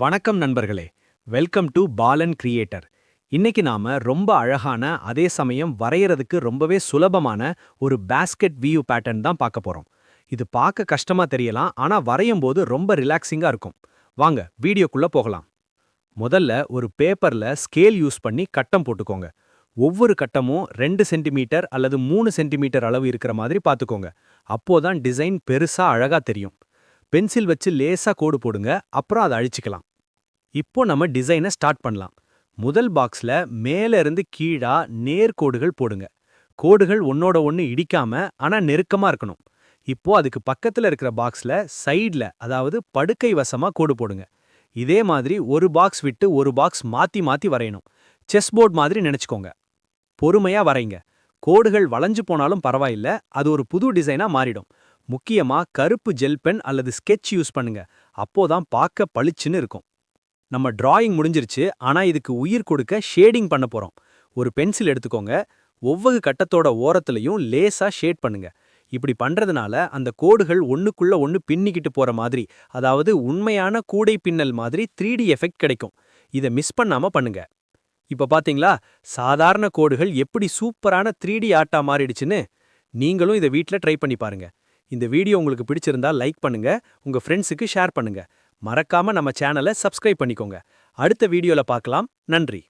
வணக்கம் நண்பர்களே. Welcome to Balan creator. இன்னைக்கு நாம ரொம்ப அழகான அதே சமயம் வரையறதுக்கு ரொம்பவே சுலபமான ஒரு பாஸ்கெட் வியூ பேட்டர்ன் தான் பார்க்க போறோம். இது பார்க்க கஷ்டமா தெரியலாம், ஆனா வரையும் போது ரொம்ப ரிலாக்ஸிங்கா இருக்கும். வாங்க வீடியோக்குள்ள போகலாம். முதல்ல ஒரு பேப்பர்ல ஸ்கேல் யூஸ் பண்ணி கட்டம் போட்டுக்கோங்க. ஒவ்வொரு கட்டமும் 2 சென்டிமீட்டர் அல்லது 3 சென்டிமீட்டர் அளவு இருக்கிற மாதிரி பார்த்துக்கோங்க. அப்போதான் டிசைன் பெருசா அழகா தெரியும். பென்சில் வச்சு லேசா கோடு போடுங்க, அப்புறம் அதை அழிச்சுக்கலாம். இப்போ நம்ம டிசைனை ஸ்டார்ட் பண்ணலாம். முதல் பாக்ஸ்ல மேல இருந்து கீழா நேர்கோடுகள் போடுங்க. கோடுகள் ஒன்னோட ஒன்னு இடிக்காம ஆனா நெருக்கமா இருக்கணும். இப்போ அதுக்கு பக்கத்துல இருக்கிற பாக்ஸ்ல சைடுல, அதாவது படுக்கை வசமா கோடு போடுங்க. இதே மாதிரி ஒரு பாக்ஸ் விட்டு ஒரு பாக்ஸ் மாத்தி மாத்தி வரையணும். செஸ் போர்ட் மாதிரி நினைச்சுக்கோங்க. பொறுமையா வரைங்க. கோடுகள் வளைஞ்சு போனாலும் பரவாயில்ல, அது ஒரு புது டிசைனா மாறிடும். முக்கியமா கருப்பு ஜெல் பென் அல்லது ஸ்கெட்ச் யூஸ் பண்ணுங்க. அப்போதான் பார்க்க பளிச்சுன்னு இருக்கும். நம்ம டிராயிங் முடிஞ்சிருச்சு, ஆனா இதுக்கு உயிர் கொடுக்க ஷேடிங் பண்ண போறோம். ஒரு பென்சில் எடுத்துக்கோங்க. ஒவ்வொரு கட்டத்தோட ஓரத்துலயும் லேசா ஷேட் பண்ணுங்க. இப்படி பண்றதுனால அந்த கோடுகள் ஒண்ணுக்குள்ள ஒண்ணு பின்னிக்கிட்டு போற மாதிரி, அதாவது உண்மையான கூடை பின்னல் மாதிரி 3D எஃபெக்ட் கிடைக்கும். இத மிஸ் பண்ணாம பண்ணுங்க. இப்ப பாத்தீங்களா, சாதாரண கோடுகள் எப்படி சூப்பரான 3D ஆர்ட்டா மாறிடுச்சுன்னு. நீங்களும் இதை வீட்ல ட்ரை பண்ணி பாருங்க. இந்த வீடியோ உங்களுக்கு பிடிச்சிருந்தா லைக் பண்ணுங்க, உங்க ஃப்ரெண்ட்ஸுக்கு ஷேர் பண்ணுங்க. மறக்காம நம்ம சேனலை சப்ஸ்கிரைப் பண்ணிக்கோங்க. அடுத்த வீடியோல பார்க்கலாம். நன்றி.